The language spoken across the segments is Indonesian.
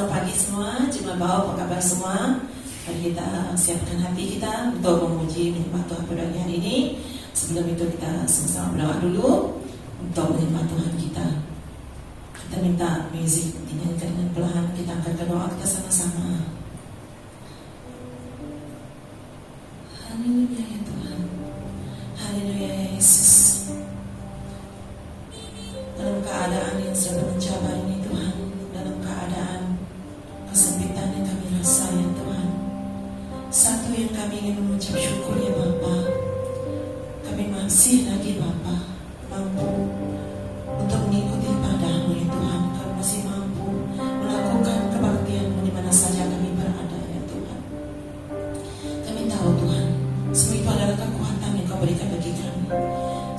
Selamat pagi semua, Jemaat Bau, apa kabar semua? Mari kita siapkan hati kita untuk memuji menyembah Tuhan pada hari ini. Sebelum itu kita sama-sama berdoa dulu untuk menyembah Tuhan kita. Kita minta music dinyanyikan dengan perlahan, kita angkat doa kita sama-sama. Haleluya ya Tuhan, haleluya ya Yesus. Dalam keadaan yang sedang mencabar ini Tuhan, dalam keadaan kesempitan yang kami rasa ya Tuhan, satu yang kami ingin mengucap syukur ya Bapa, kami masih lagi Bapa mampu untuk mengikuti padamu ya Tuhan. Kami masih mampu melakukan kebaktian-Mu di mana saja kami berada ya Tuhan. Kami tahu Tuhan, semua itu adalah kekuatan yang Kau berikan bagi kami.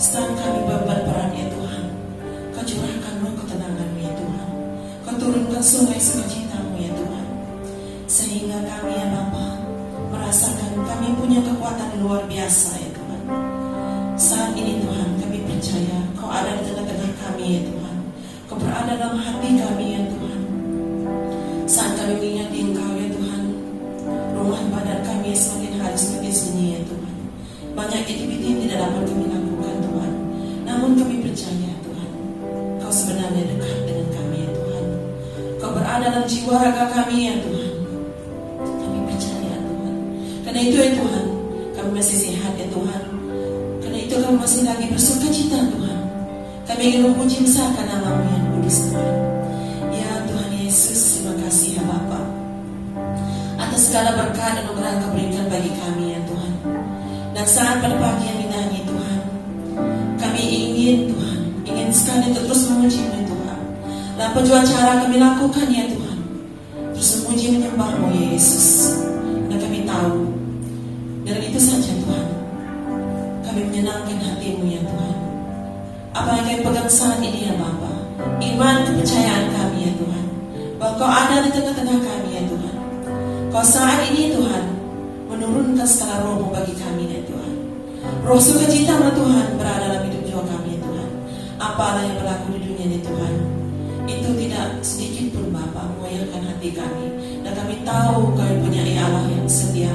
Setelah kami beban berat ya Tuhan, Kau curahkan roh ketenangan-Mu ya Tuhan. Kau turunkan sungai sukacita-Mu ya Tuhan, sehingga kami ya Bapa merasakan kami punya kekuatan luar biasa ya Tuhan. Saat ini Tuhan kami percaya Kau ada di tengah-tengah kami ya Tuhan. Kau berada dalam hati kami ya Tuhan. Saat kami mengingat Engkau ya Tuhan, rumah ibadat kami semakin hari semakin sunyi ya Tuhan. Banyak aktiviti yang tidak dapat kami lakukan Tuhan, namun kami percaya Tuhan, Kau sebenarnya dekat dengan kami ya Tuhan. Kau berada dalam jiwa raga kami ya Tuhan. Kami percaya Tuhan. Karena itu ya Tuhan, kami masih sehat ya Tuhan. Karena itu kami masih lagi bersuka cita Tuhan. Kami ingin memuji besarkan nama-Mu yang kudus Tuhan. Ya Tuhan Yesus, terima kasih ya Bapa atas segala berkat dan anugerah yang Kau berikan bagi kami ya Tuhan. Dan saat pada pagi yang indah ini Tuhan, kami ingin Tuhan, ingin sekali untuk terus memuji-Mu ya Tuhan. Dan penjual cara kami lakukan ya Tuhan, terus memuji menyembah-Mu ya Yesus. Dan kami tahu dengan itu saja Tuhan, kami menyenangkan hati-Mu ya Tuhan. Apa yang kami pegang saat ini ya Bapa, iman kepercayaan kami ya Tuhan, bahwa Kau ada di tengah-tengah kami ya Tuhan. Kau saat ini Tuhan menurunkan segala roh bagi kami ya Tuhan. Roh sukacita ya Tuhan berada dalam hidup jiwa kami ya Tuhan. Apalah yang berlaku di dunia ya Tuhan, itu tidak sedikit pun Bapa mengoyakkan hati kami. Dan kami tahu Kau punya Allah yang setia,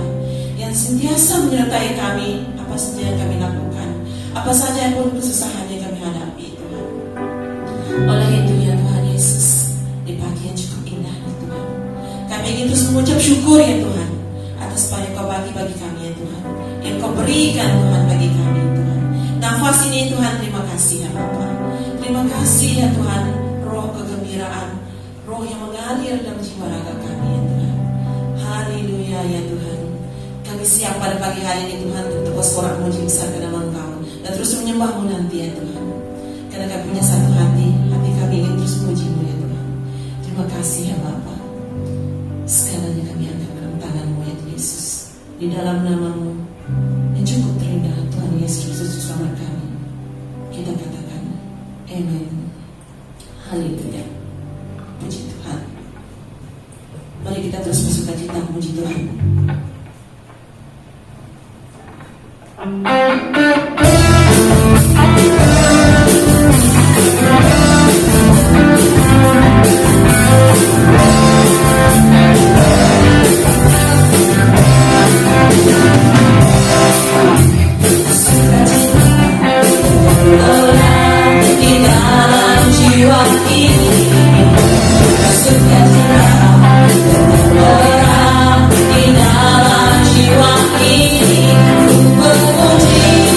yang sentiasa menyertai kami apa saja yang kami lakukan, apa saja pun kesusahan yang kami hadapi Tuhan. Oleh itu ya Tuhan Yesus, di pagi yang cukup indah ya Tuhan, kami ingin terus mengucap syukur ya Tuhan atas apa yang Kau bagi kami ya Tuhan, yang Kau berikan Tuhan bagi kami Tuhan. Nafas ini Tuhan, terima kasih ya Bapa. Terima kasih ya Tuhan, roh kegembiraan, roh yang mengalir dalam jiwa raga kami ya Tuhan. Haleluya ya Tuhan. Kami siap pada pagi hari ini Tuhan untuk bersorak muji besar ke nama Engkau dan terus menyembah-Mu nanti ya Tuhan. Karena kami punya satu hati kami ingin terus memuji-Mu ya Tuhan. Terima kasih ya Bapa. Segalanya kami angkat dalam tangan-Mu ya Yesus. Di dalam nama-Mu yang cukup terindah Tuhan Yesus Kristus selamat kami, kita katakan amen. Haleluya. Puji Tuhan. Mari kita terus bersuka cita memuji Tuhan. Orang di dalam jiwa ini, memuji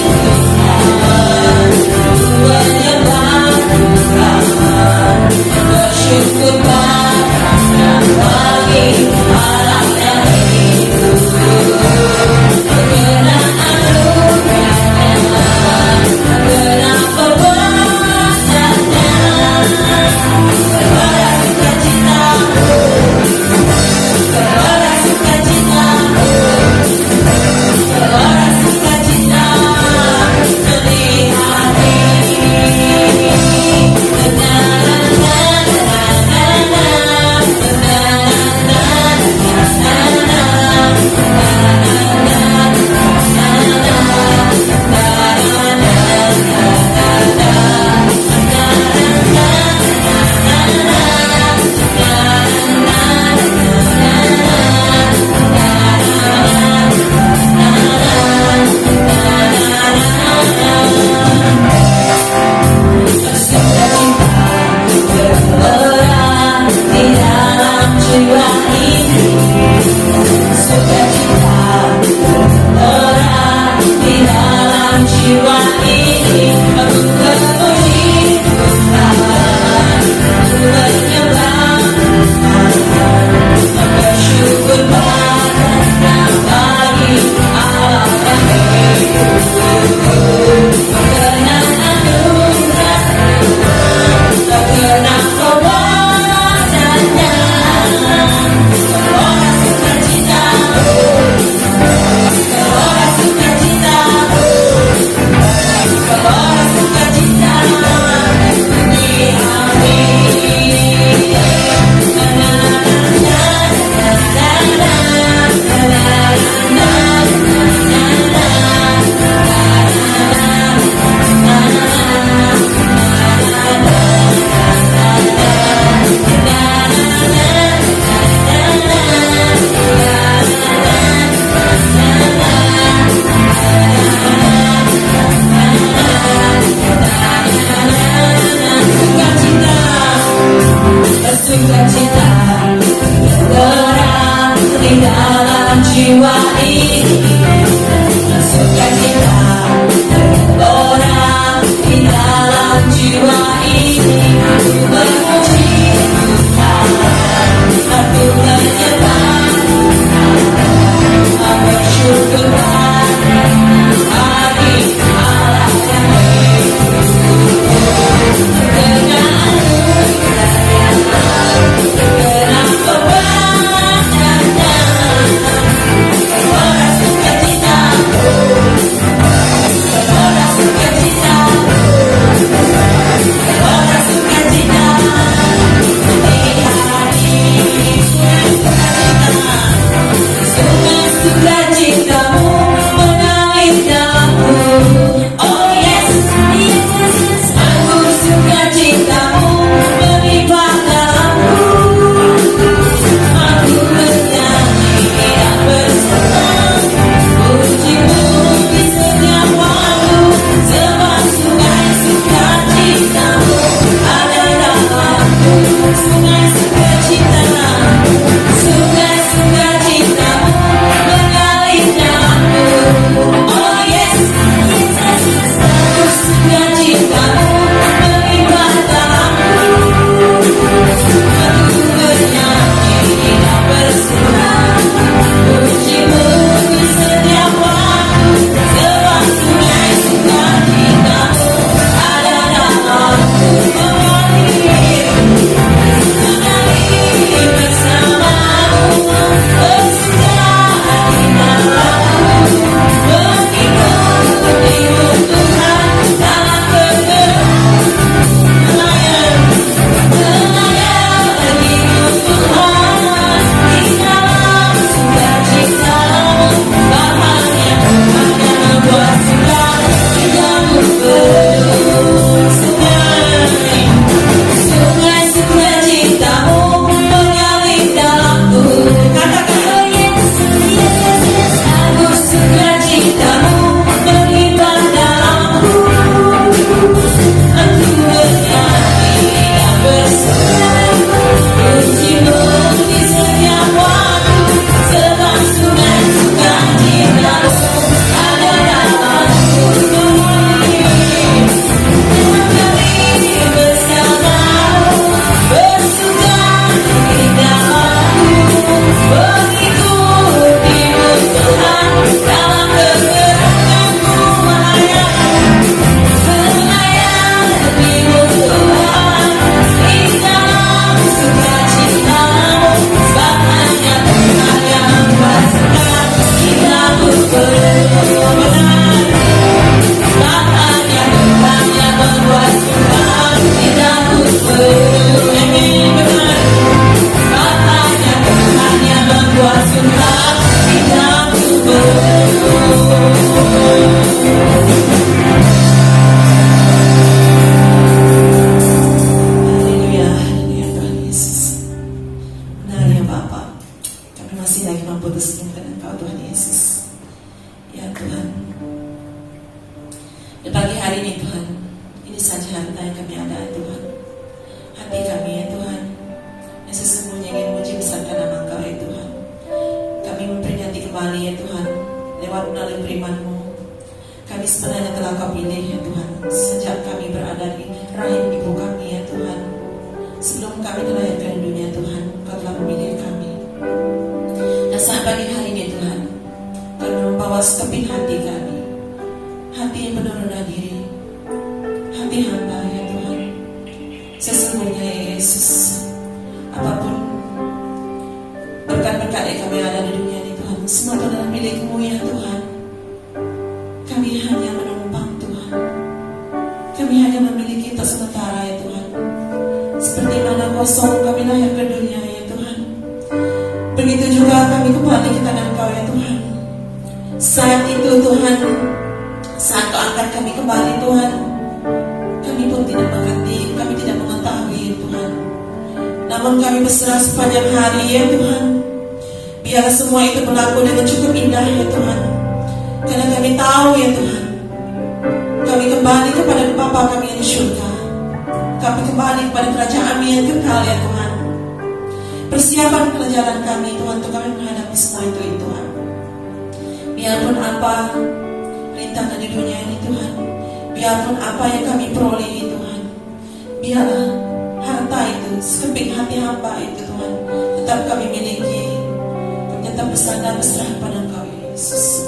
Biarpun apa rintangan di dunia ini Tuhan, biarpun apa yang kami peroleh ini Tuhan, biarlah harta itu, sekeping hati hamba itu Tuhan, tetap kami miliki, kami tetap bersandar berserah pada Engkau Yesus.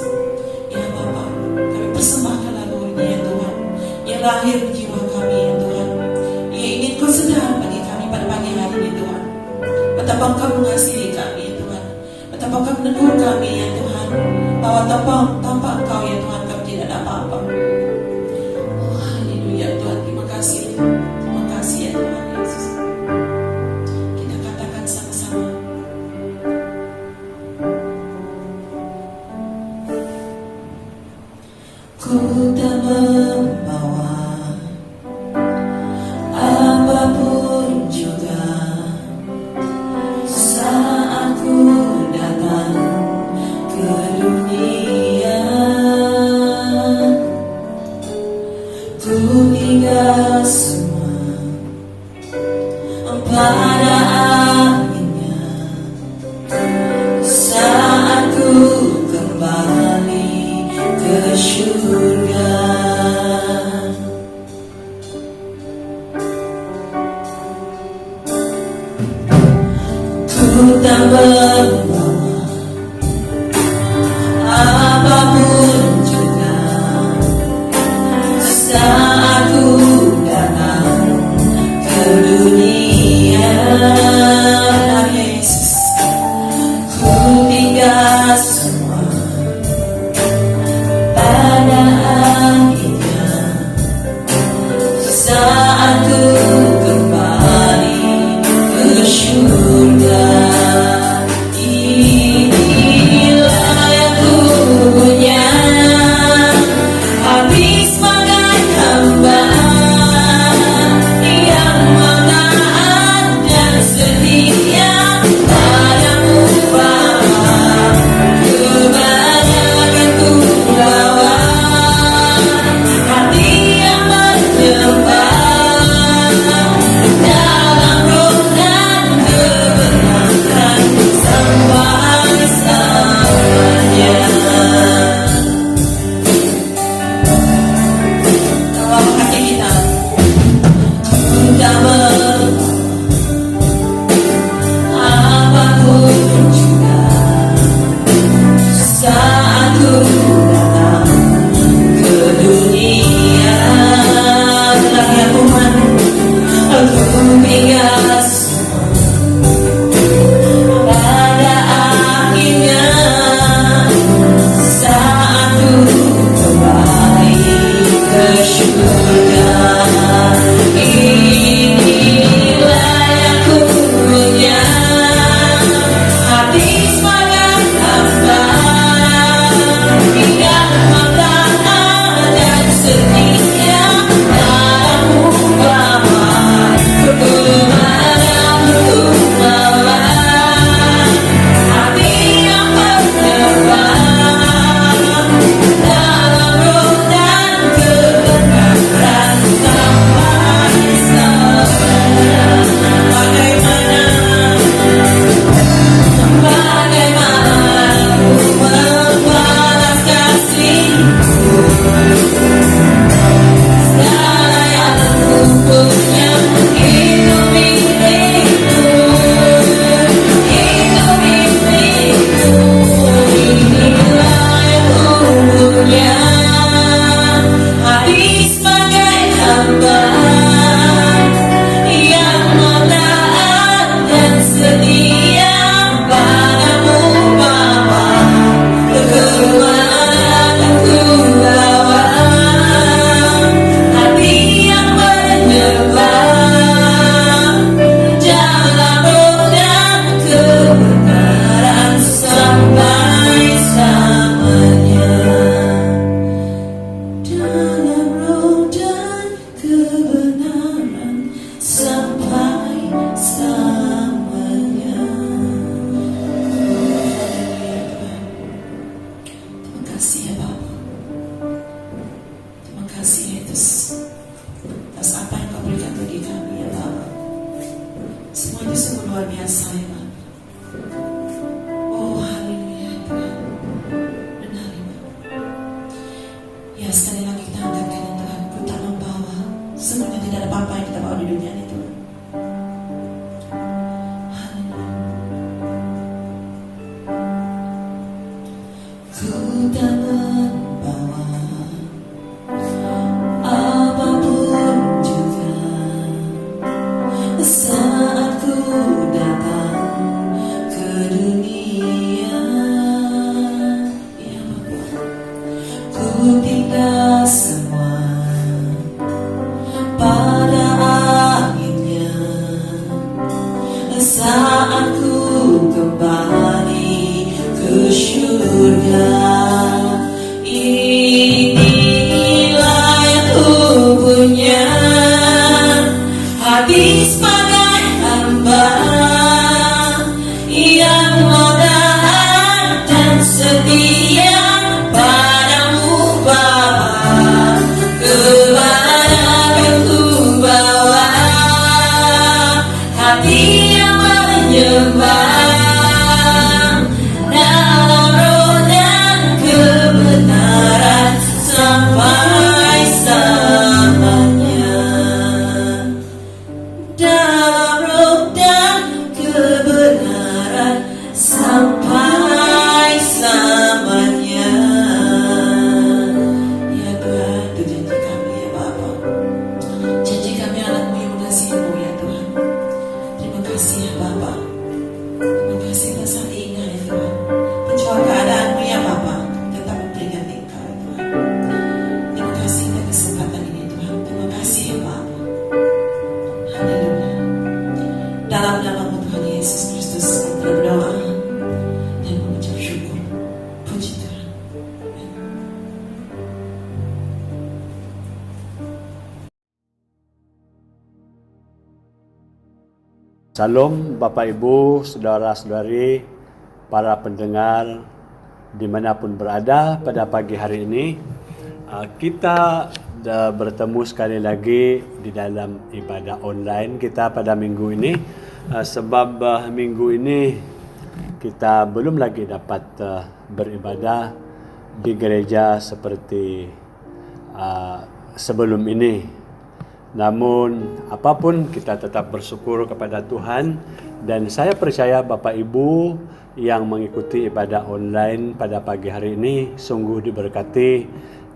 Ya Bapa, kami persembahkan lagu ini ya Tuhan, yang lahir di jiwa kami ya Tuhan, yang ingin Kau sedar bagi kami pada pagi hari ini Tuhan. Betapa Engkau mengasihi kami ya Tuhan, betapa Engkau menegur kami ya Tuhan, bahwa tanpa Engkau ya Tuhan kami tidak ada apa-apa. Oh haleluya Tuhan, terima kasih ya Tuhan Yesus. Kita katakan sama-sama. Ku tak membawa apapun juga saat ku datang ke dunia. Ku tinggal semua pada akhirnya saat ku kembali ke surga. Ku tak membawa apapun juga saat ku datang ke dunia. Benar Yesus, ku tinggal semua pada akhirnya saat ku kembali ke surga. Inilah yang ku punya, hati sebagai hamba yang taat dan setia padamu Bapa. Kebanyakan ku bawa hati yang menyembah dalam roh dan kebenaran sampai selamanya. Tolong hati kita, ku tak mau apapun juga saat ku datang ke dunia. Telah ya Tuhan, aku tinggal semua pada akhirnya saat ku kembali ke surga. Inilah yang ku punya, hati sebagai hamba yang taat dan setia padamu Bapa. Kemana-mana ku bawa hati yang menyembah dalam roh dan kebenaran sampai selamanya. Bagaimana ku membalas kasih-Mu, segala yang ku punya itu milik-Mu, itu milik-Mu. Inilah yang ku punya, hati sebagai hamba yang taat dan setia padamu Bapa. Kemana ku bawa hati yang menyembah dalam roh dan kebenaran sampai selamanya. Dalam roh dan kebenaran sampai selamanya. Haleluya Tuhan. Terima kasih ya Bapa. Terima kasih Yesus atas apa yang Kau berikan bagi kami ya Bapa. Semua itu sungguh luar biasa ya Bapa. Oh haleluya Tuhan. Benar ya Bapa. sekali lagi kita angkatkan ya Tuhan. Ku tak membawa, semuanya tidak ada apa-apa yang kita bawa di dunia ini Tuhan. Ku tak membawa apapun juga saat ku datang ke dunia. Ya Bapa, ku tinggal semua pada akhirnya saat ku kembali ke surga. Inilah yang ku punya, hati sebagai hamba yang taat dan setia padamu Bapa. Kepada ku bawa hati yang menyembah dalam roh dan kebenaran sampai selamanya. Dalam roh dan kebenaran sampai selamanya. Ya Tuhan, itu janji kami ya Bapa. Janji kami anakmu yang mengasihimu ya Tuhan. Terima kasih ya Bapa. Terima kasih atas hari ini ya Tuhan. Pencua keadaanmu ya Bapa, tetap memperingati Engkau ya Tuhan. Terima kasih atas kesempatan ini Tuhan. Terima kasih ya Bapa. Haleluya. Dalam namamu Tuhan Yesus Kristus, kami berdoa dan mengucap syukur. Puji Tuhan. Amin. Salam Bapak Ibu, Saudara-saudari, para pendengar dimanapun berada pada pagi hari ini. Kita bertemu sekali lagi di dalam ibadah online kita pada minggu ini. Sebab minggu ini kita belum lagi dapat beribadah di gereja seperti sebelum ini. Namun apapun kita tetap bersyukur kepada Tuhan, dan saya percaya Bapak Ibu yang mengikuti ibadah online pada pagi hari ini sungguh diberkati,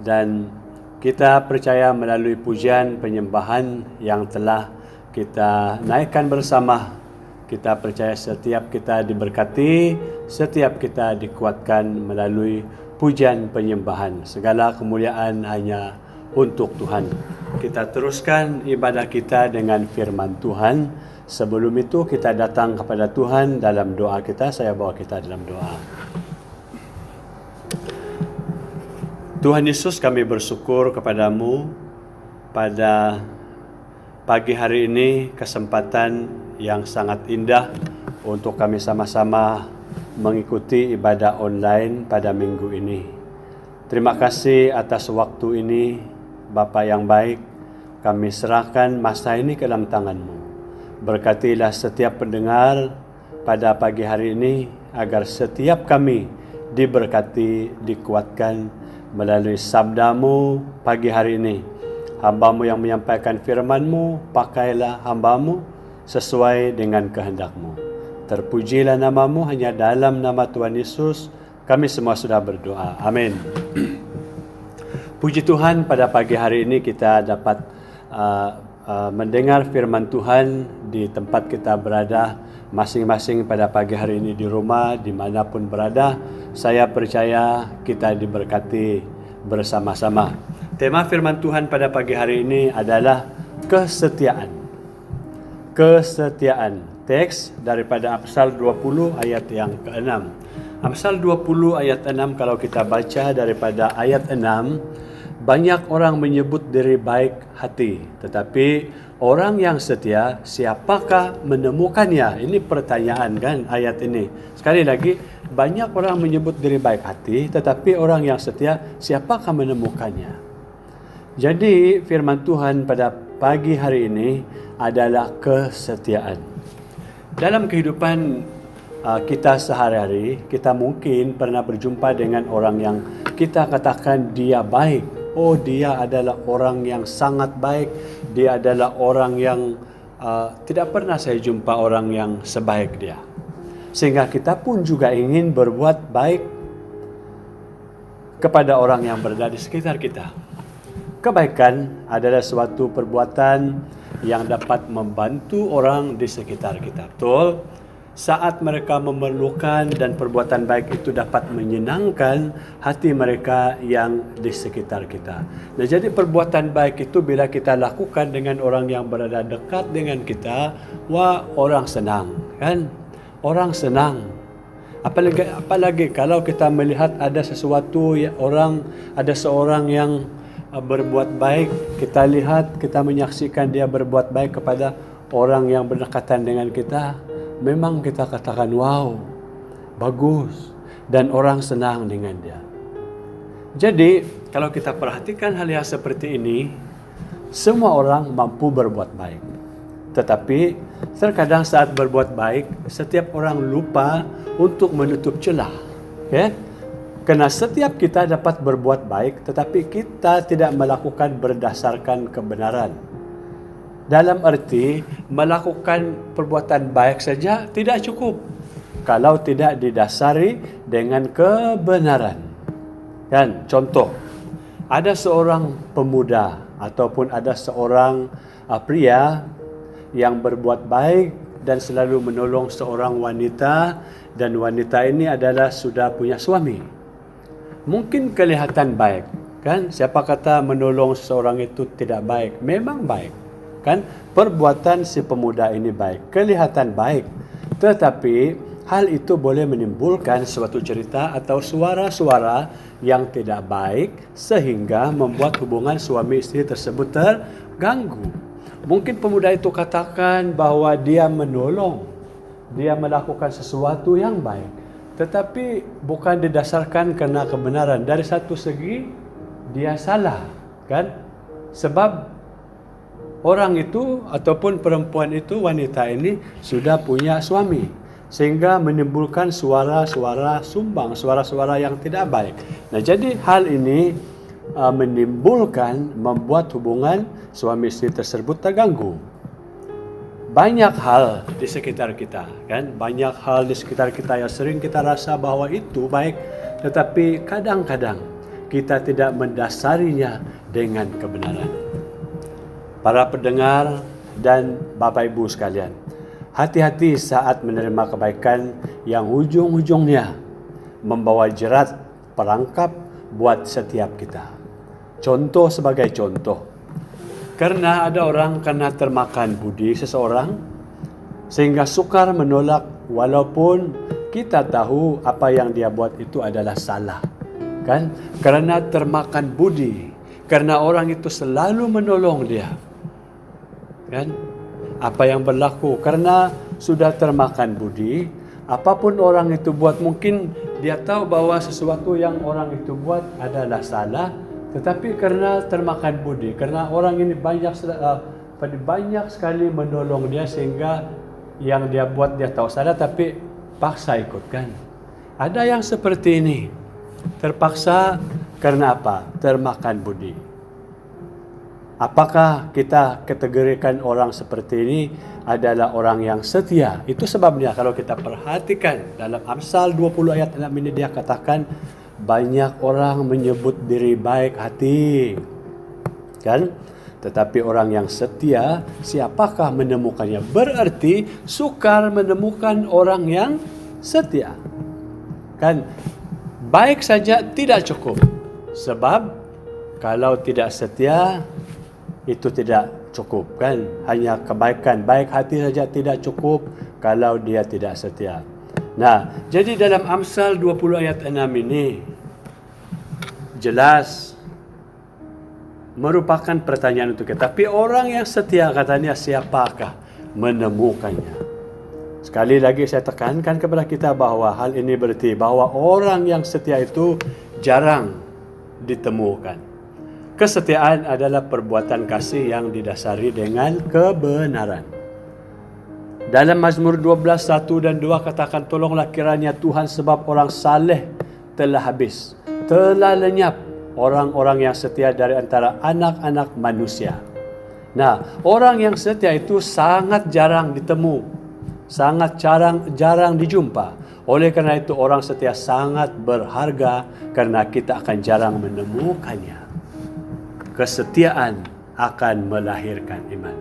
dan kita percaya melalui pujian penyembahan yang telah kita naikkan bersama, kita percaya setiap kita diberkati, setiap kita dikuatkan melalui pujian penyembahan. Segala kemuliaan hanya untuk Tuhan. Kita teruskan ibadah kita dengan firman Tuhan. Sebelum itu kita datang kepada Tuhan dalam doa kita. Saya bawa kita dalam doa. Tuhan Yesus, kami bersyukur kepadamu pada pagi hari ini, kesempatan yang sangat indah untuk kami sama-sama mengikuti ibadah online pada minggu ini. Terima kasih atas waktu ini, Bapa yang baik. Kami serahkan masa ini ke dalam tangan-Mu. Berkatilah setiap pendengar pada pagi hari ini, agar setiap kami diberkati, dikuatkan melalui sabda-Mu pagi hari ini. Hamba-Mu yang menyampaikan firman-Mu, pakailah hamba-Mu sesuai dengan kehendak-Mu. Terpujilah nama-Mu, hanya dalam nama Tuhan Yesus kami semua sudah berdoa. Amin. Puji Tuhan, pada pagi hari ini kita dapat mendengar firman Tuhan di tempat kita berada masing-masing pada pagi hari ini, di rumah, dimanapun berada. Saya percaya kita diberkati bersama-sama. Tema firman Tuhan pada pagi hari ini adalah kesetiaan. Kesetiaan. Teks daripada Amsal 20 ayat yang ke-6. Amsal 20 ayat 6, kalau kita baca daripada ayat 6, banyak orang menyebut diri baik hati, tetapi orang yang setia, siapakah menemukannya? Ini pertanyaan kan ayat ini. Sekali lagi, banyak orang menyebut diri baik hati, tetapi orang yang setia, siapakah menemukannya? Jadi firman Tuhan pada pagi hari ini adalah kesetiaan. Dalam kehidupan kita sehari-hari, kita mungkin pernah berjumpa dengan orang yang kita katakan dia baik, oh dia adalah orang yang sangat baik, dia adalah orang yang tidak pernah saya jumpa orang yang sebaik dia. Sehingga kita pun juga ingin berbuat baik kepada orang yang berada di sekitar kita. Kebaikan adalah suatu perbuatan yang dapat membantu orang di sekitar kita. Betul? Saat mereka memerlukan dan perbuatan baik itu dapat menyenangkan hati mereka yang di sekitar kita. Nah, jadi perbuatan baik itu bila kita lakukan dengan orang yang berada dekat dengan kita, wah, orang senang, kan? Orang senang. Apalagi kalau kita melihat ada sesuatu ada seorang yang berbuat baik, kita lihat, kita menyaksikan dia berbuat baik kepada orang yang berdekatan dengan kita. Memang kita katakan, wow, bagus, dan orang senang dengan dia. Jadi, kalau kita perhatikan hal yang seperti ini, semua orang mampu berbuat baik. Tetapi, terkadang saat berbuat baik, setiap orang lupa untuk menutup celah. Okay? Karena setiap kita dapat berbuat baik, tetapi kita tidak melakukan berdasarkan kebenaran. Dalam arti, melakukan perbuatan baik saja tidak cukup kalau tidak didasari dengan kebenaran. Kan, contoh, ada seorang pemuda ataupun ada seorang pria yang berbuat baik dan selalu menolong seorang wanita, dan wanita ini adalah sudah punya suami. Mungkin kelihatan baik, kan? Siapa kata menolong seseorang itu tidak baik? Memang baik. Kan, perbuatan si pemuda ini baik, kelihatan baik, tetapi hal itu boleh menimbulkan suatu cerita atau suara-suara yang tidak baik sehingga membuat hubungan suami istri tersebut terganggu. Mungkin pemuda itu katakan bahwa dia menolong, dia melakukan sesuatu yang baik, tetapi bukan didasarkan karena kebenaran. Dari satu segi dia salah, kan? Sebab orang itu ataupun perempuan itu, wanita ini sudah punya suami, sehingga menimbulkan suara-suara sumbang, suara-suara yang tidak baik. Nah, jadi hal ini membuat hubungan suami istri tersebut terganggu. Banyak hal di sekitar kita, kan? Banyak hal di sekitar kita yang sering kita rasa bahwa itu baik, tetapi kadang-kadang kita tidak mendasarinya dengan kebenaran. Para pendengar dan Bapak Ibu sekalian, hati-hati saat menerima kebaikan yang ujung-ujungnya membawa jerat perangkap buat setiap kita. Contoh sebagai contoh, karena ada orang karena termakan budi seseorang sehingga sukar menolak walaupun kita tahu apa yang dia buat itu adalah salah, kan? Karena termakan budi, karena orang itu selalu menolong dia, kan? Apa yang berlaku karena sudah termakan budi, apapun orang itu buat, mungkin dia tahu bahwa sesuatu yang orang itu buat adalah salah, tetapi karena termakan budi, karena orang ini banyak sekali menolong dia sehingga yang dia buat dia tahu salah tapi paksa ikutkan. Ada yang seperti ini, terpaksa karena apa? Termakan budi. Apakah kita kategorikan orang seperti ini adalah orang yang setia? Itu sebabnya kalau kita perhatikan dalam Amsal 20 ayat 6 ini dia katakan, banyak orang menyebut diri baik hati, kan? Tetapi orang yang setia, siapakah menemukannya? Berarti sukar menemukan orang yang setia, kan? Baik saja tidak cukup, sebab kalau tidak setia itu tidak cukup, kan? Hanya kebaikan, baik hati saja tidak cukup kalau dia tidak setia. Nah, jadi dalam Amsal 20 ayat 6 ini jelas merupakan pertanyaan untuk kita. Tapi orang yang setia katanya siapakah menemukannya? Sekali lagi saya tekankan kepada kita bahwa hal ini berarti bahwa orang yang setia itu jarang ditemukan. Kesetiaan adalah perbuatan kasih yang didasari dengan kebenaran. Dalam Mazmur 12, 1 dan 2 katakan, tolonglah kiranya Tuhan sebab orang saleh telah habis, telah lenyap orang-orang yang setia dari antara anak-anak manusia. Nah, orang yang setia itu sangat jarang ditemu, sangat jarang dijumpa. Oleh karena itu orang setia sangat berharga karena kita akan jarang menemukannya. Kesetiaan akan melahirkan iman.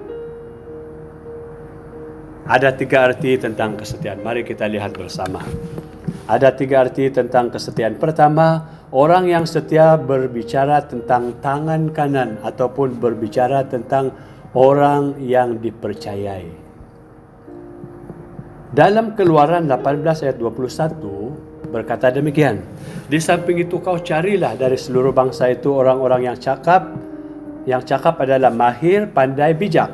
Ada 3 arti tentang kesetiaan. Mari kita lihat bersama. Ada 3 arti tentang kesetiaan. Pertama, orang yang setia berbicara tentang tangan kanan ataupun berbicara tentang orang yang dipercayai. Dalam Keluaran 18 ayat 21 berkata demikian. Di samping itu kau carilah dari seluruh bangsa itu orang-orang yang cakap. Yang cakap adalah mahir, pandai, bijak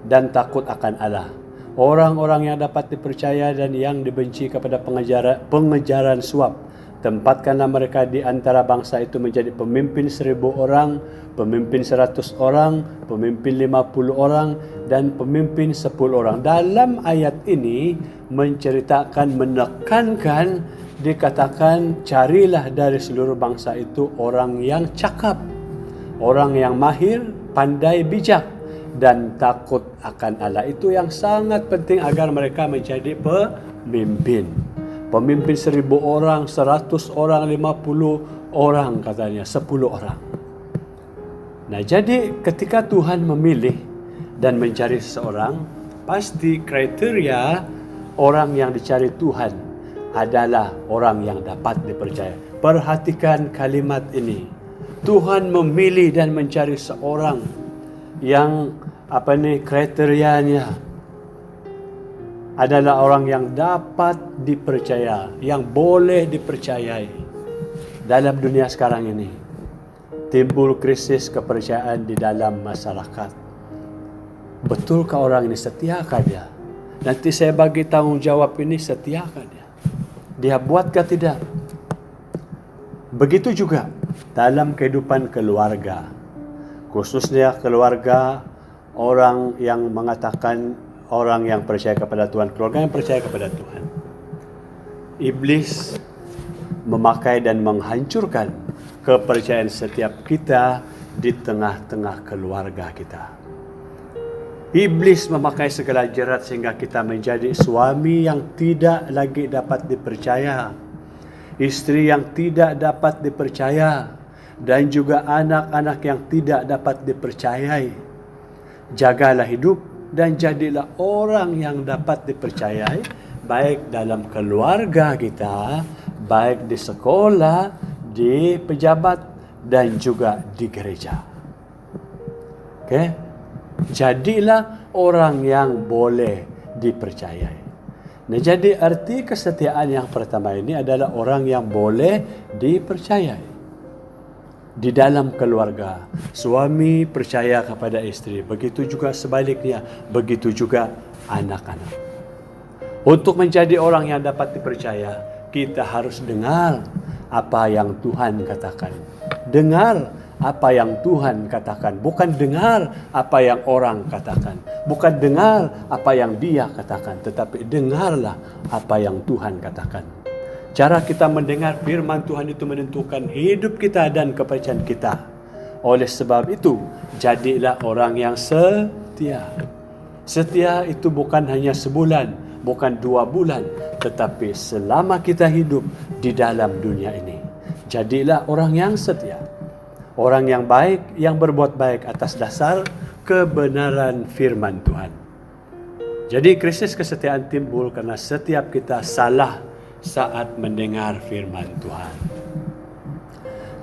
dan takut akan Allah. Orang-orang yang dapat dipercaya dan yang dibenci kepada pengejaran suap. Tempatkanlah mereka di antara bangsa itu menjadi pemimpin 1000 orang, pemimpin 100 orang, pemimpin 50 orang, dan pemimpin 10 orang. Dalam ayat ini menceritakan, menekankan, dikatakan carilah dari seluruh bangsa itu orang yang cakap, orang yang mahir, pandai, bijak, dan takut akan Allah. Itu yang sangat penting agar mereka menjadi pemimpin. Pemimpin 1000 orang, 100 orang, 50 orang katanya, 10 orang. Nah, jadi ketika Tuhan memilih dan mencari seseorang, pasti kriteria orang yang dicari Tuhan adalah orang yang dapat dipercaya. Perhatikan kalimat ini. Tuhan memilih dan mencari seorang yang kriterianya adalah orang yang dapat dipercaya, yang boleh dipercayai. Dalam dunia sekarang ini timbul krisis kepercayaan di dalam masyarakat. Betulkah orang ini setiakah dia? Nanti saya bagi tanggung jawab ini, setiakah dia? Dia buatkah tidak? Begitu juga dalam kehidupan keluarga, khususnya keluarga orang yang mengatakan orang yang percaya kepada Tuhan, keluarga yang percaya kepada Tuhan. Iblis memakai dan menghancurkan kepercayaan setiap kita di tengah-tengah keluarga kita. Iblis memakai segala jerat sehingga kita menjadi suami yang tidak lagi dapat dipercaya, istri yang tidak dapat dipercaya, dan juga anak-anak yang tidak dapat dipercayai. Jagalah hidup dan jadilah orang yang dapat dipercayai, baik dalam keluarga kita, baik di sekolah, di pejabat, dan juga di gereja. Oke? Jadilah orang yang boleh dipercayai. Nah, jadi arti kesetiaan yang pertama ini adalah orang yang boleh dipercayai. Di dalam keluarga, suami percaya kepada istri, begitu juga sebaliknya, begitu juga anak-anak. Untuk menjadi orang yang dapat dipercaya, kita harus dengar apa yang Tuhan katakan. Dengar apa yang Tuhan katakan, bukan dengar apa yang orang katakan, bukan dengar apa yang dia katakan, tetapi dengarlah apa yang Tuhan katakan. Cara kita mendengar firman Tuhan itu menentukan hidup kita dan kepercayaan kita. Oleh sebab itu, jadilah orang yang setia. Setia itu bukan hanya sebulan, bukan 2 bulan, tetapi selama kita hidup di dalam dunia ini. Jadilah orang yang setia. Orang yang baik, yang berbuat baik atas dasar kebenaran firman Tuhan. Jadi krisis kesetiaan timbul karena setiap kita salah saat mendengar firman Tuhan.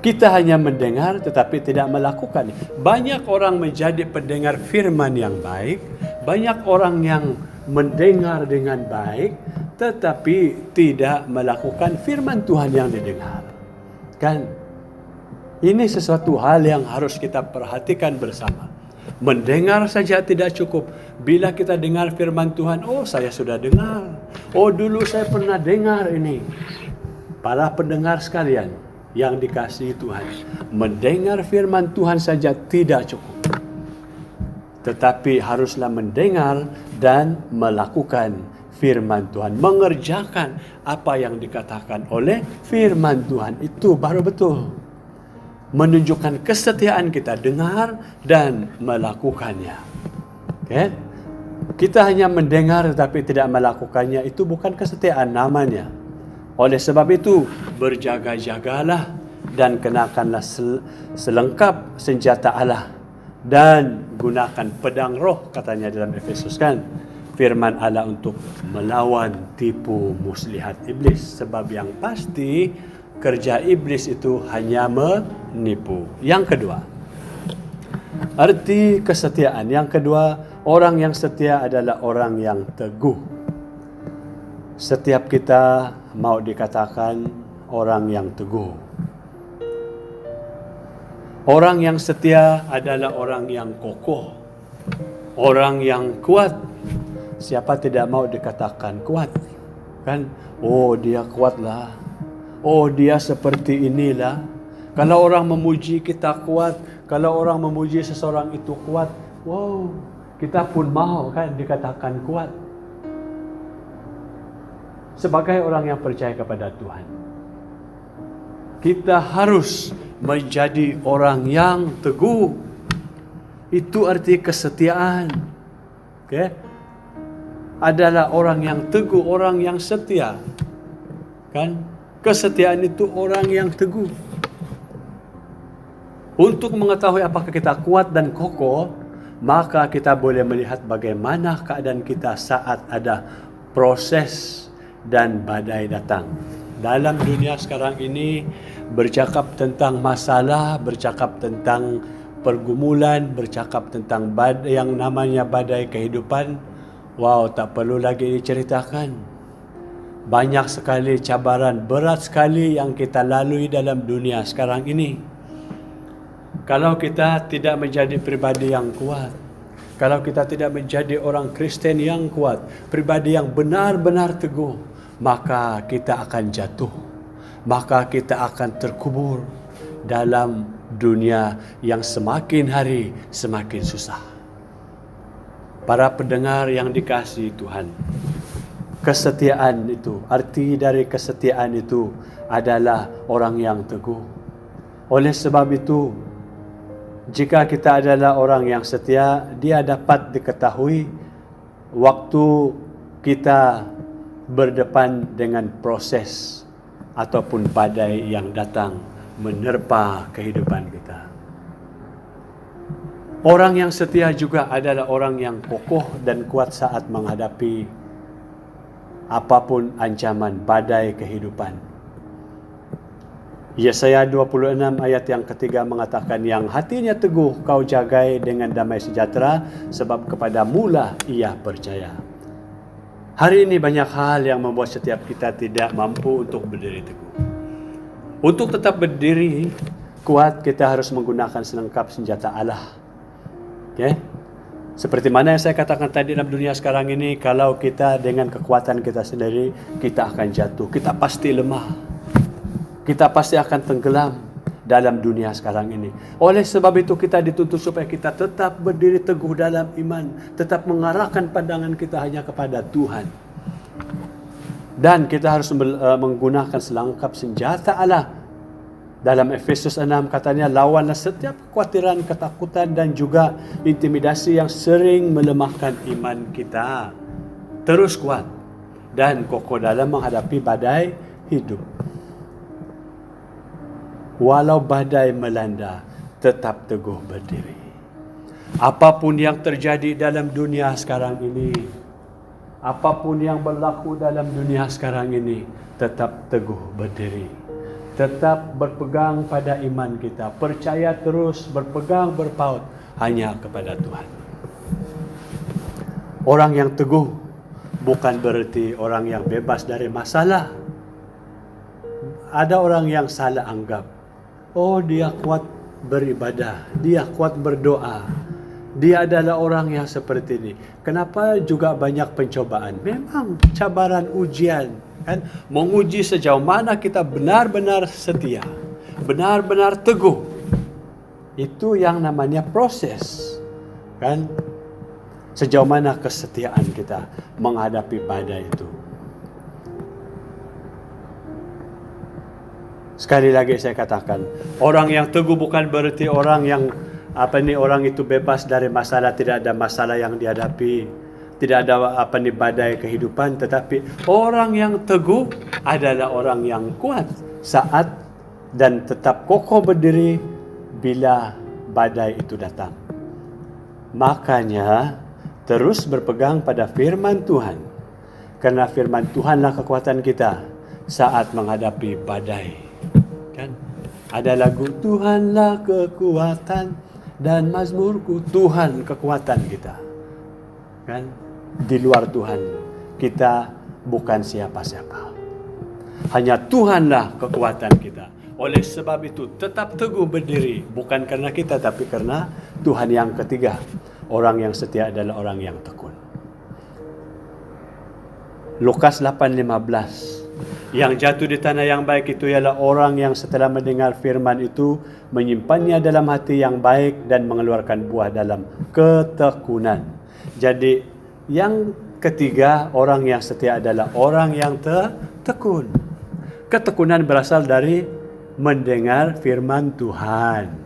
Kita hanya mendengar tetapi tidak melakukan. Banyak orang menjadi pendengar firman yang baik, banyak orang yang mendengar dengan baik tetapi tidak melakukan firman Tuhan yang didengar. Kan? Ini sesuatu hal yang harus kita perhatikan bersama. Mendengar saja tidak cukup. Bila kita dengar firman Tuhan, oh saya sudah dengar. Oh dulu saya pernah dengar ini. Para pendengar sekalian yang dikasihi Tuhan, mendengar firman Tuhan saja tidak cukup. Tetapi haruslah mendengar dan melakukan firman Tuhan. Mengerjakan apa yang dikatakan oleh firman Tuhan. Itu baru betul. menunjukkan kesetiaan kita, dengar dan melakukannya. Okay? Kita hanya mendengar tetapi tidak melakukannya, itu bukan kesetiaan namanya. Oleh sebab itu, berjaga-jagalah dan kenakanlah selengkap senjata Allah dan gunakan pedang roh, katanya dalam Efesus kan, firman Allah untuk melawan tipu muslihat iblis. Sebab yang pasti kerja iblis itu hanya menipu. Yang kedua, arti kesetiaan. Yang kedua, orang yang setia adalah orang yang teguh. Setiap kita mau dikatakan orang yang teguh. Orang yang setia adalah orang yang kokoh, orang yang kuat. Siapa tidak mau dikatakan kuat? Kan? Oh, dia kuatlah. Oh, dia seperti inilah. Kalau orang memuji kita kuat, kalau orang memuji seseorang itu kuat, wow, kita pun mau kan dikatakan kuat. Sebagai orang yang percaya kepada Tuhan, kita harus menjadi orang yang teguh. Itu arti kesetiaan. Okay? Adalah orang yang teguh, orang yang setia. Kan? Kesetiaan itu orang yang teguh. Untuk mengetahui apakah kita kuat dan kokoh, maka kita boleh melihat bagaimana keadaan kita saat ada proses dan badai datang. Dalam dunia sekarang ini, bercakap tentang masalah, bercakap tentang pergumulan, bercakap tentang yang namanya badai kehidupan. Wow, tak perlu lagi diceritakan. Banyak sekali cabaran, berat sekali yang kita lalui dalam dunia sekarang ini. Kalau kita tidak menjadi pribadi yang kuat, kalau kita tidak menjadi orang Kristen yang kuat, pribadi yang benar-benar teguh, maka kita akan jatuh. Maka kita akan terkubur dalam dunia yang semakin hari semakin susah. Para pendengar yang dikasihi Tuhan, kesetiaan itu, arti dari kesetiaan itu adalah orang yang teguh. Oleh sebab itu, jika kita adalah orang yang setia, dia dapat diketahui waktu kita berdepan dengan proses ataupun badai yang datang menerpa kehidupan kita. Orang yang setia juga adalah orang yang kokoh dan kuat saat menghadapi apapun ancaman badai kehidupan. Yesaya 26 ayat yang ketiga mengatakan, yang hatinya teguh kau jagai dengan damai sejahtera, sebab kepadamulah ia percaya. Hari ini banyak hal yang membuat setiap kita tidak mampu untuk berdiri teguh. Untuk tetap berdiri kuat, kita harus menggunakan selengkap senjata Allah. Okay? Seperti mana yang saya katakan tadi, dalam dunia sekarang ini, kalau kita dengan kekuatan kita sendiri, kita akan jatuh. Kita pasti lemah. Kita pasti akan tenggelam dalam dunia sekarang ini. Oleh sebab itu kita dituntut supaya kita tetap berdiri teguh dalam iman, tetap mengarahkan pandangan kita hanya kepada Tuhan. Dan kita harus menggunakan selengkap senjata Allah. Dalam Efesus 6 katanya, lawanlah setiap kekhawatiran, ketakutan dan juga intimidasi yang sering melemahkan iman kita. Terus kuat dan kokoh dalam menghadapi badai hidup. Walau badai melanda, tetap teguh berdiri. Apapun yang terjadi dalam dunia sekarang ini, apapun yang berlaku dalam dunia sekarang ini, tetap teguh berdiri. Tetap berpegang pada iman kita. Percaya terus, berpegang, berpaut hanya kepada Tuhan. Orang yang teguh bukan berarti orang yang bebas dari masalah. Ada orang yang salah anggap, oh dia kuat beribadah, dia kuat berdoa, dia adalah orang yang seperti ini. Kenapa juga banyak pencobaan? Memang cabaran, ujian, kan, menguji sejauh mana kita benar-benar setia, benar-benar teguh. Itu yang namanya proses, kan? Sejauh mana kesetiaan kita menghadapi badai itu. Sekali lagi saya katakan, orang yang teguh bukan berarti orang yang orang itu bebas dari masalah, tidak ada masalah yang dihadapi, tidak ada badai kehidupan, tetapi orang yang teguh adalah orang yang kuat saat dan tetap kokoh berdiri bila badai itu datang. Makanya terus berpegang pada firman Tuhan, karena firman Tuhanlah kekuatan kita saat menghadapi badai. Kan? Ada lagu Tuhanlah kekuatan dan mazmurku, Tuhan kekuatan kita. Kan? Di luar Tuhan kita bukan siapa-siapa. Hanya Tuhanlah kekuatan kita. Oleh sebab itu tetap teguh berdiri, bukan karena kita tapi karena Tuhan. Yang ketiga, orang yang setia adalah orang yang tekun. Lukas 8:15. Yang jatuh di tanah yang baik itu ialah orang yang setelah mendengar firman itu menyimpannya dalam hati yang baik dan mengeluarkan buah dalam ketekunan. Jadi yang ketiga, orang yang setia adalah orang yang tekun. Ketekunan berasal dari mendengar firman Tuhan.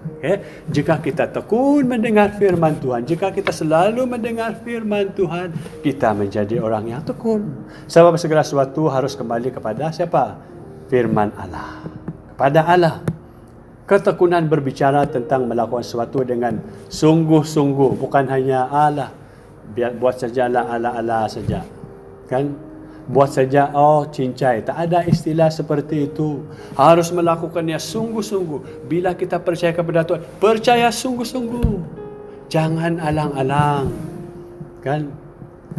Jika kita tekun mendengar firman Tuhan, jika kita selalu mendengar firman Tuhan, kita menjadi orang yang tekun. Sebab segala sesuatu harus kembali kepada siapa? Firman Allah. Kepada Allah. Ketekunan berbicara tentang melakukan sesuatu dengan sungguh-sungguh, bukan hanya Allah. Buat sajalah ala-ala saja. Kan? Buat saja, cincai. Tak ada istilah seperti itu. Harus melakukannya sungguh-sungguh. Bila kita percaya kepada Tuhan, percaya sungguh-sungguh. Jangan alang-alang. Kan?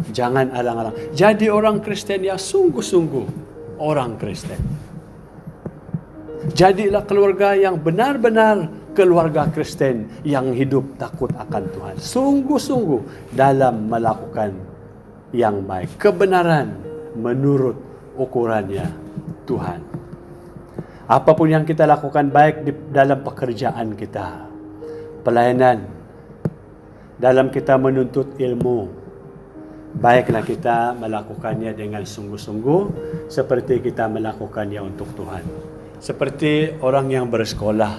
Jangan alang-alang. Jadi orang Kristen yang sungguh-sungguh. Orang Kristen. Jadilah keluarga yang benar-benar keluarga Kristen yang hidup takut akan Tuhan. Sungguh-sungguh dalam melakukan yang baik. Kebenaran menurut ukurannya Tuhan. Apapun yang kita lakukan, baik di dalam pekerjaan kita, pelayanan, dalam kita menuntut ilmu, baiklah kita melakukannya dengan sungguh-sungguh seperti kita melakukannya untuk Tuhan. Seperti orang yang bersekolah,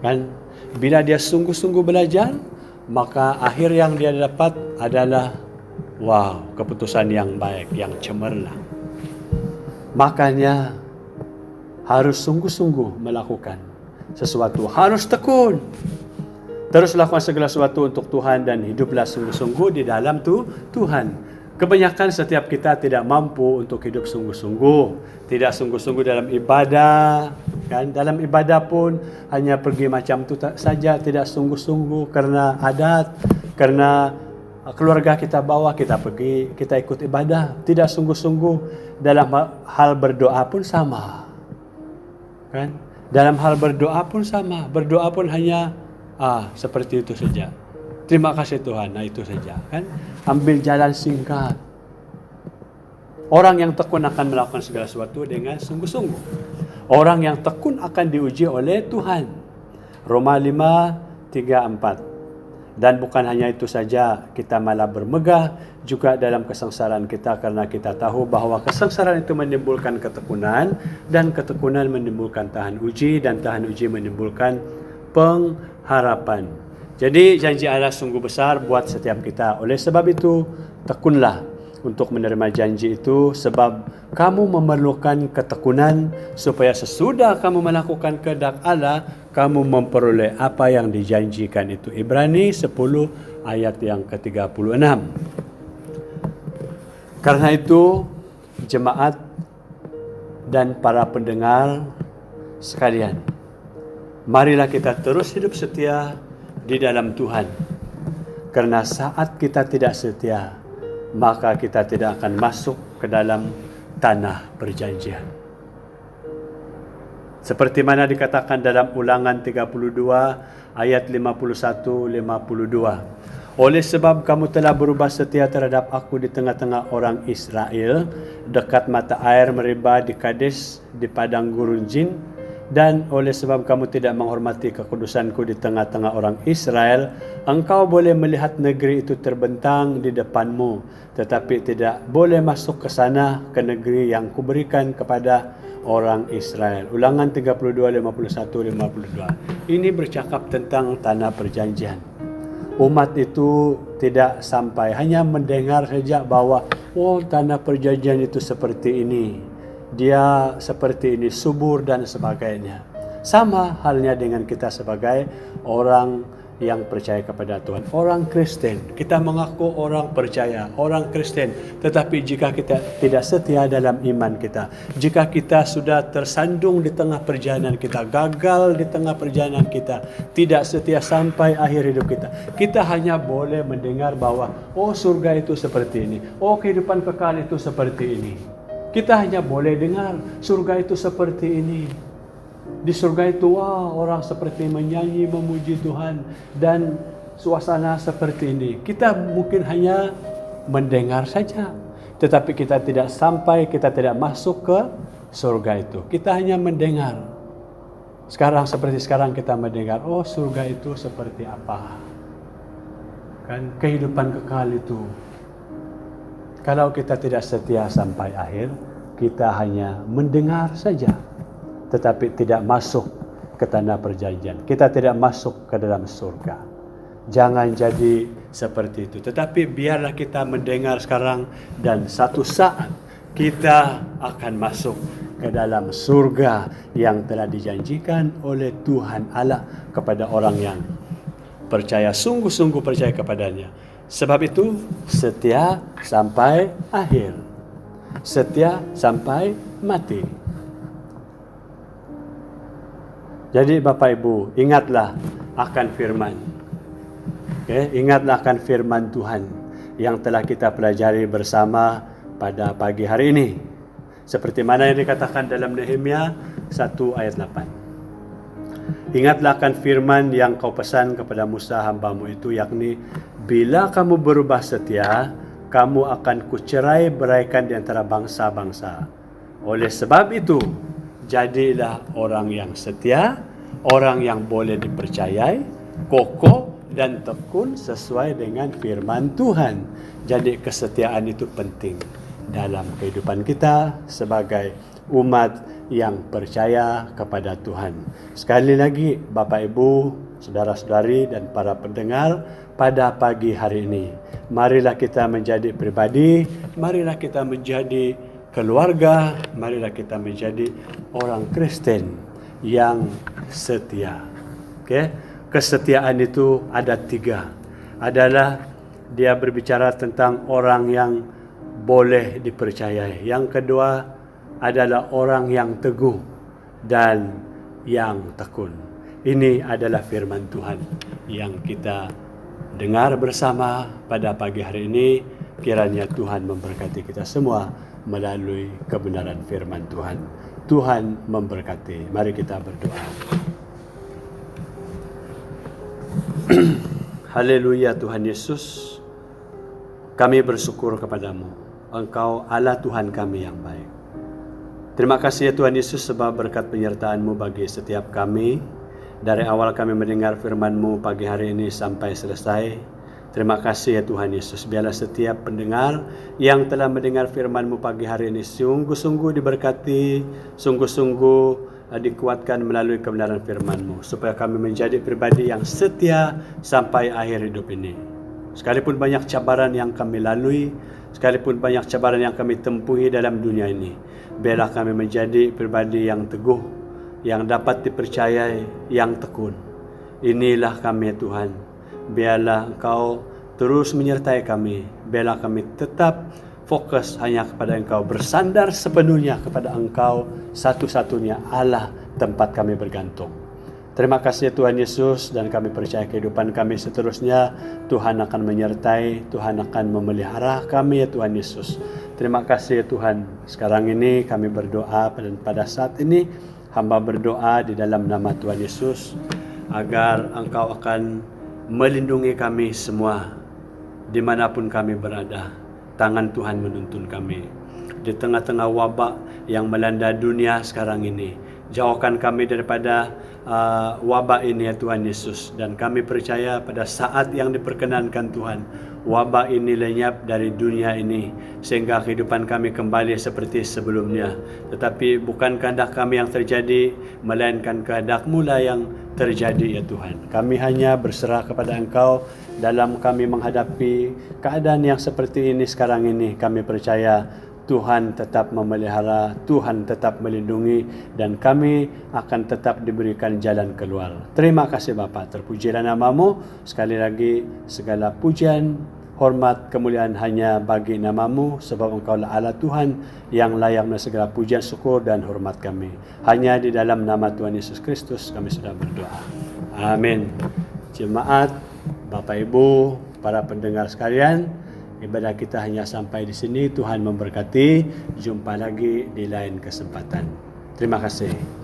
kan? Bila dia sungguh-sungguh belajar, maka akhir yang dia dapat adalah keputusan yang baik, yang cemerlang. Makanya harus sungguh-sungguh melakukan sesuatu, harus tekun. Terus lakukan segala sesuatu untuk Tuhan dan hiduplah sungguh-sungguh di dalam Tuhan. Kebanyakan setiap kita tidak mampu untuk hidup sungguh-sungguh, tidak sungguh-sungguh dalam ibadah, kan? Dalam ibadah pun hanya pergi macam itu saja, tidak sungguh-sungguh karena adat, karena keluarga kita bawa, kita pergi, kita ikut ibadah, tidak sungguh-sungguh. Dalam hal berdoa pun sama, kan? Dalam hal berdoa pun sama, berdoa pun hanya seperti itu saja. Terima kasih Tuhan, itu saja, kan? Ambil jalan singkat. Orang yang tekun akan melakukan segala sesuatu dengan sungguh-sungguh. Orang yang tekun akan diuji oleh Tuhan. Roma 5:3-4. Dan bukan hanya itu saja, kita malah bermegah juga dalam kesengsaraan kita, karena kita tahu bahwa kesengsaraan itu menimbulkan ketekunan, dan ketekunan menimbulkan tahan uji, dan tahan uji menimbulkan pengharapan. Jadi janji Allah sungguh besar buat setiap kita. Oleh sebab itu, tekunlah untuk menerima janji itu, sebab kamu memerlukan ketekunan supaya sesudah kamu melakukan kehendak Allah, kamu memperoleh apa yang dijanjikan itu. Ibrani 10 ayat yang ke-36. Karena itu, jemaat dan para pendengar sekalian, marilah kita terus hidup setia di dalam Tuhan. Karena saat kita tidak setia, maka kita tidak akan masuk ke dalam tanah perjanjian. Seperti mana dikatakan dalam Ulangan 32 ayat 51-52. Oleh sebab kamu telah berubah setia terhadap aku di tengah-tengah orang Israel, dekat mata air Meriba di Kades di padang gurun Zin, dan oleh sebab kamu tidak menghormati kekudusanku di tengah-tengah orang Israel, engkau boleh melihat negeri itu terbentang di depanmu, tetapi tidak boleh masuk ke sana, ke negeri yang kuberikan kepada orang Israel. Ulangan 32, 51, 52. Ini bercakap tentang tanah perjanjian. Umat itu tidak sampai hanya mendengar saja bahwa tanah perjanjian itu seperti ini, dia seperti ini, subur dan sebagainya. Sama halnya dengan kita sebagai orang yang percaya kepada Tuhan, orang Kristen. Kita mengaku orang percaya, orang Kristen, tetapi jika kita tidak setia dalam iman kita, jika kita sudah tersandung di tengah perjalanan kita, gagal di tengah perjalanan kita, tidak setia sampai akhir hidup kita, kita hanya boleh mendengar bahwa surga itu seperti ini, kehidupan kekal itu seperti ini. Kita hanya boleh dengar surga itu seperti ini. Di surga itu orang seperti menyanyi memuji Tuhan dan suasana seperti ini. Kita mungkin hanya mendengar saja, tetapi kita tidak sampai, kita tidak masuk ke surga itu. Kita hanya mendengar. Seperti sekarang kita mendengar, surga itu seperti apa? Kan kehidupan kekal itu. Kalau kita tidak setia sampai akhir, kita hanya mendengar saja, tetapi tidak masuk ke tanah perjanjian. Kita tidak masuk ke dalam surga. Jangan jadi seperti itu. Tetapi biarlah kita mendengar sekarang, dan satu saat kita akan masuk ke dalam surga yang telah dijanjikan oleh Tuhan Allah kepada orang yang percaya, sungguh-sungguh percaya kepadanya. Sebab itu setia sampai akhir. Setia sampai mati. Jadi Bapak Ibu, ingatlah akan firman. Ingatlah akan firman Tuhan yang telah kita pelajari bersama pada pagi hari ini. Seperti mana yang dikatakan dalam Nehemia 1 ayat 8. Ingatlah akan firman yang kau pesan kepada Musa hambamu itu, yakni, bila kamu berubah setia, kamu akan kucerai beraikan di antara bangsa-bangsa. Oleh sebab itu, jadilah orang yang setia, orang yang boleh dipercayai, kokoh dan tekun sesuai dengan firman Tuhan. Jadi kesetiaan itu penting dalam kehidupan kita sebagai umat yang percaya kepada Tuhan. Sekali lagi Bapak Ibu, saudara-saudari dan para pendengar, pada pagi hari ini, marilah kita menjadi pribadi, marilah kita menjadi keluarga, marilah kita menjadi orang Kristen yang setia. Kesetiaan itu ada 3. Adalah dia berbicara tentang orang yang boleh dipercayai. Yang kedua adalah orang yang teguh dan yang tekun. Ini adalah firman Tuhan yang kita dengar bersama pada pagi hari ini. Kiranya Tuhan memberkati kita semua melalui kebenaran firman Tuhan. Tuhan memberkati. Mari kita berdoa. Haleluya Tuhan Yesus. Kami bersyukur kepadamu. Engkau Allah Tuhan kami yang baik. Terima kasih ya Tuhan Yesus sebab berkat penyertaan-Mu bagi setiap kami. Dari awal kami mendengar firman-Mu pagi hari ini sampai selesai. Terima kasih ya Tuhan Yesus. Biarlah setiap pendengar yang telah mendengar firman-Mu pagi hari ini sungguh-sungguh diberkati, sungguh-sungguh dikuatkan melalui kebenaran firman-Mu, supaya kami menjadi pribadi yang setia sampai akhir hidup ini. Sekalipun banyak cabaran yang kami lalui, sekalipun banyak cabaran yang kami tempuhi dalam dunia ini, biarlah kami menjadi pribadi yang teguh, yang dapat dipercayai, yang tekun. Inilah kami ya Tuhan. Biarlah Engkau terus menyertai kami. Biarlah kami tetap fokus hanya kepada Engkau, bersandar sepenuhnya kepada Engkau, satu-satunya Allah tempat kami bergantung. Terima kasih Tuhan Yesus, dan kami percaya kehidupan kami seterusnya Tuhan akan menyertai, Tuhan akan memelihara kami ya Tuhan Yesus. Terima kasih ya Tuhan. Sekarang ini kami berdoa, dan pada saat ini hamba berdoa di dalam nama Tuhan Yesus, agar Engkau akan melindungi kami semua dimanapun kami berada. Tangan Tuhan menuntun kami di tengah-tengah wabak yang melanda dunia sekarang ini. Jauhkan kami daripada wabak ini ya Tuhan Yesus. Dan kami percaya pada saat yang diperkenankan Tuhan, wabah ini lenyap dari dunia ini, sehingga kehidupan kami kembali seperti sebelumnya. Tetapi bukan kehendak kami yang terjadi, melainkan kehendak-Mu lah yang terjadi ya Tuhan. Kami hanya berserah kepada Engkau dalam kami menghadapi keadaan yang seperti ini sekarang ini. Kami percaya Tuhan tetap memelihara, Tuhan tetap melindungi, dan kami akan tetap diberikan jalan keluar. Terima kasih Bapa, terpujilah nama-Mu. Sekali lagi segala pujian, hormat, kemuliaan hanya bagi nama-Mu, sebab Engkau-lah Allah Tuhan yang layak menerima segala pujian, syukur dan hormat kami. Hanya di dalam nama Tuhan Yesus Kristus kami sudah berdoa. Amin. Jemaat, Bapak Ibu, para pendengar sekalian, ibadah kita hanya sampai di sini. Tuhan memberkati. Jumpa lagi di lain kesempatan. Terima kasih.